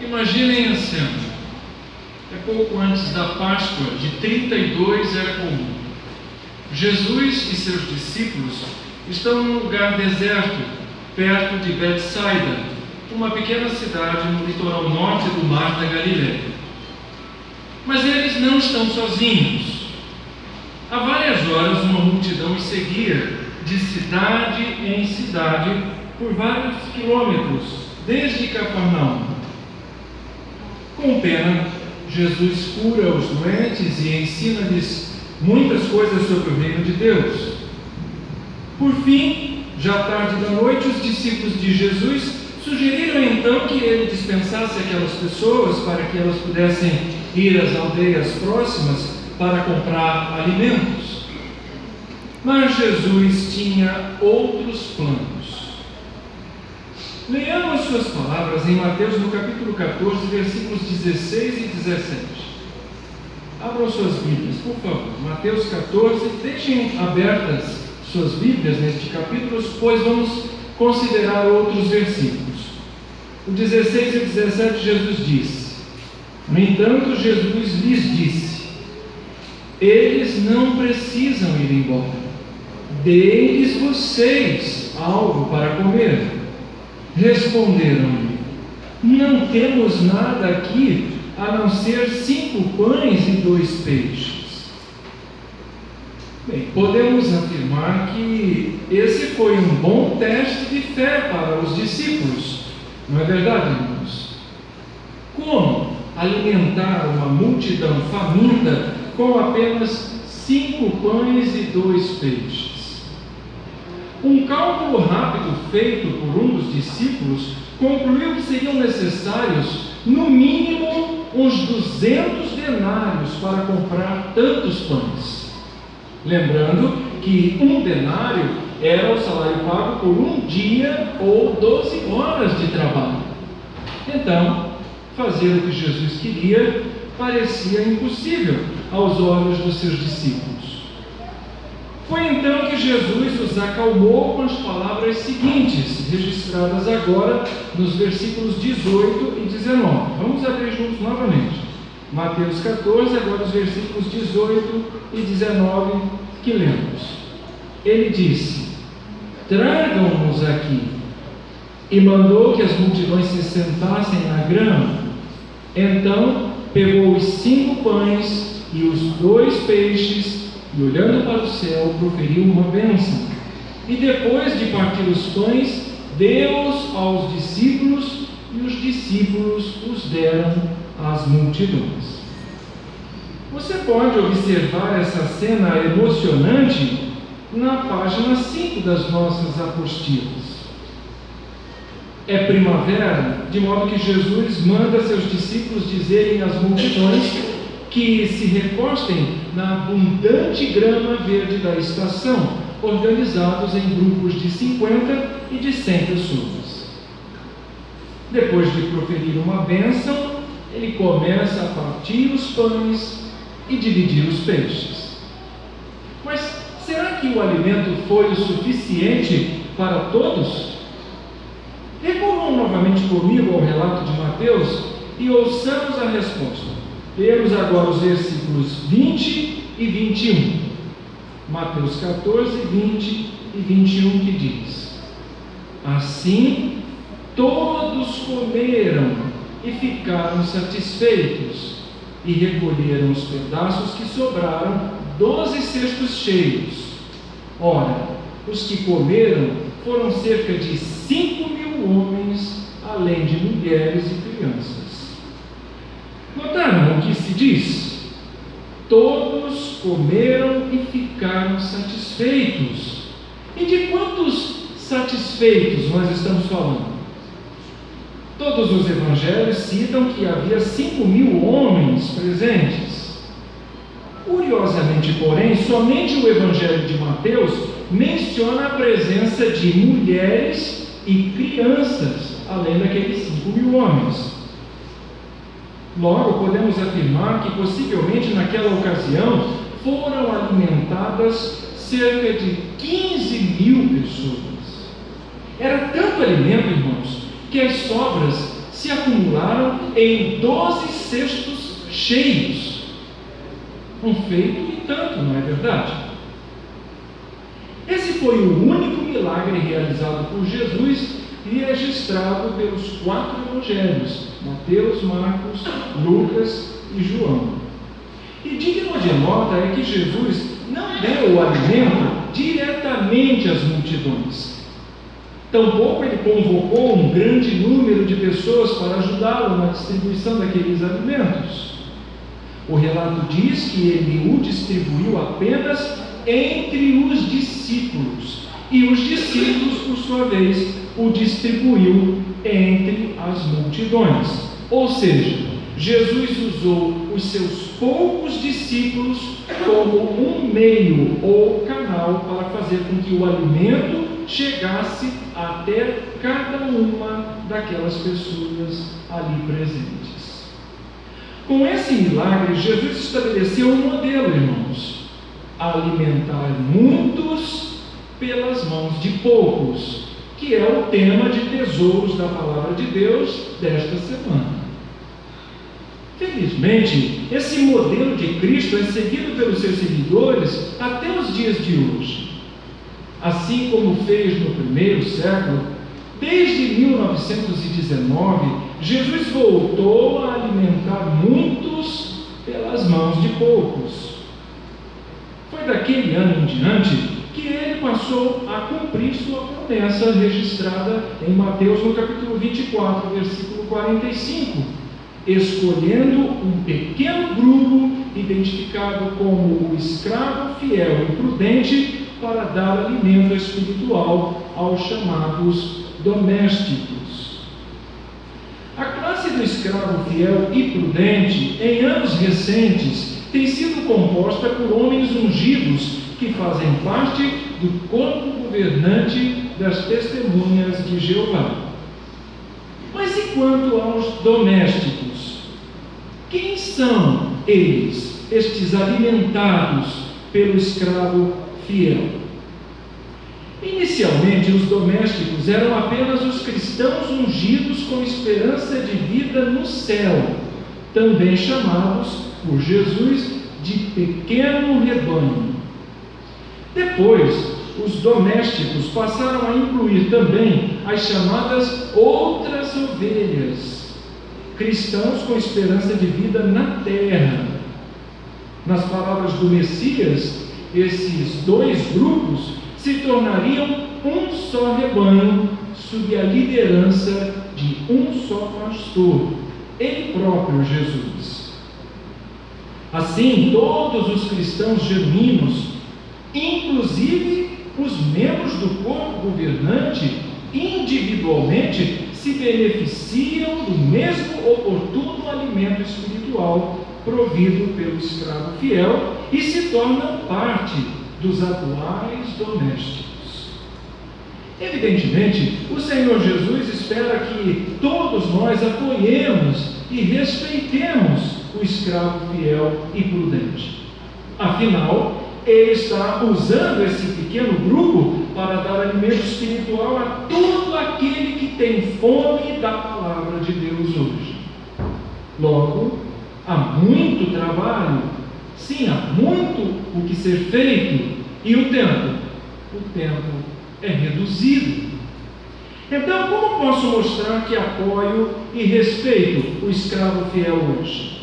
Imaginem a cena. É pouco antes da Páscoa de 32 era comum. Jesus e seus discípulos estão num lugar deserto, perto de Betsaida, uma pequena cidade no litoral norte do Mar da Galileia. Mas eles não estão sozinhos. Há várias horas uma multidão os seguia de cidade em cidade por vários quilômetros, desde Cafarnaum. Com pena, Jesus cura os doentes e ensina-lhes muitas coisas sobre o reino de Deus. Por fim, já tarde da noite, os discípulos de Jesus sugeriram então que ele dispensasse aquelas pessoas para que elas pudessem ir às aldeias próximas para comprar alimentos. Mas Jesus tinha outros planos. Leamos suas palavras em Mateus no capítulo 14, versículos 16 e 17. Abram suas Bíblias, por favor. Mateus 14, deixem abertas suas Bíblias neste capítulo, pois vamos considerar outros versículos. O 16 e 17 Jesus disse: No entanto, Jesus lhes disse: Eles não precisam ir embora. Deem-lhes vocês algo para comer. Responderam-lhe: Não temos nada aqui a não ser 5 pães e 2 peixes. Bem, podemos afirmar que esse foi um bom teste de fé para os discípulos, não é verdade, irmãos? Como alimentar uma multidão faminta com apenas 5 pães e 2 peixes? Um cálculo rápido feito por um dos discípulos concluiu que seriam necessários, no mínimo, uns 200 denários para comprar tantos pães. Lembrando que um denário era o salário pago por um dia ou 12 horas de trabalho. Então, fazer o que Jesus queria parecia impossível aos olhos dos seus discípulos. Foi então que Jesus os acalmou com as palavras seguintes, registradas agora nos versículos 18 e 19. Vamos abrir juntos novamente. Mateus 14, agora os versículos 18 e 19 que lemos. Ele disse: Tragam-nos aqui. E mandou que as multidões se sentassem na grama. Então pegou os 5 pães e os 2 peixes, e olhando para o céu, proferiu uma bênção. E depois de partir os pães, deu-os aos discípulos, e os discípulos os deram às multidões. Você pode observar essa cena emocionante na página 5 das nossas apostilas. É primavera, de modo que Jesus manda seus discípulos dizerem às multidões que se recostem na abundante grama verde da estação, organizados em grupos de 50 e de 100 pessoas. Depois de proferir uma bênção, ele começa a partir os pães e dividir os peixes. Mas será que o alimento foi o suficiente para todos? Recorram novamente comigo ao relato de Mateus e ouçamos a resposta. Lemos agora os versículos 20 e 21. Mateus 14, 20 e 21, que diz: Assim todos comeram e ficaram satisfeitos, e recolheram os pedaços que sobraram, 12 cestos cheios. Ora, os que comeram foram cerca de 5.000 homens, além de mulheres e crianças. Notaram o que se diz? Todos comeram e ficaram satisfeitos. E de quantos satisfeitos nós estamos falando? Todos os evangelhos citam que havia 5.000 homens presentes. Curiosamente, porém, somente o evangelho de Mateus menciona a presença de mulheres e crianças, além daqueles 5.000 homens. Logo, podemos afirmar que possivelmente naquela ocasião foram alimentadas cerca de 15.000 pessoas. Era tanto alimento, irmãos, que as sobras se acumularam em 12 cestos cheios. Um feito e tanto, não é verdade? Esse foi o único milagre realizado por Jesus e registrado pelos 4 evangelhos: Mateus, Marcos, Lucas e João. E digno de nota é que Jesus não deu o alimento diretamente às multidões. Tampouco ele convocou um grande número de pessoas para ajudá-lo na distribuição daqueles alimentos. O relato diz que ele o distribuiu apenas entre os discípulos, e os discípulos, por sua vez, o distribuiu entre as multidões. Ou seja, Jesus usou os seus poucos discípulos como um meio ou canal para fazer com que o alimento chegasse até cada uma daquelas pessoas ali presentes. Com esse milagre, Jesus estabeleceu um modelo, irmãos: alimentar muitos pelas mãos de poucos, que é o tema de tesouros da palavra de Deus desta semana. Felizmente, esse modelo de Cristo é seguido pelos seus seguidores até os dias de hoje. Assim como fez no primeiro século, desde 1919, Jesus voltou a alimentar muitos pelas mãos de poucos. Foi daquele ano em diante que ele passou a cumprir sua promessa registrada em Mateus no capítulo 24, versículo 45, escolhendo um pequeno grupo identificado como o escravo fiel e prudente para dar alimento espiritual aos chamados domésticos. A classe do escravo fiel e prudente, em anos recentes, tem sido composta por homens ungidos que fazem parte do corpo governante das testemunhas de Jeová. Mas e quanto aos domésticos? Quem são eles, estes alimentados pelo escravo fiel? Inicialmente, os domésticos eram apenas os cristãos ungidos com esperança de vida no céu, também chamados por Jesus de pequeno rebanho. Depois, os domésticos passaram a incluir também as chamadas outras ovelhas, cristãos com esperança de vida na terra. Nas palavras do Messias, esses dois grupos se tornariam um só rebanho, sob a liderança de um só pastor, ele próprio Jesus. Assim, todos os cristãos genuínos, inclusive os membros do corpo governante, individualmente se beneficiam do mesmo oportuno alimento espiritual provido pelo escravo fiel e se tornam parte dos atuais domésticos. Evidentemente, o Senhor Jesus espera que todos nós apoiemos e respeitemos o escravo fiel e prudente. Afinal, ele está usando esse pequeno grupo para dar alimento espiritual a todo aquele que tem fome da palavra de Deus hoje. Logo, há muito trabalho, sim, há muito o que ser feito, e o tempo? O tempo é reduzido. Então, como posso mostrar que apoio e respeito o escravo fiel hoje?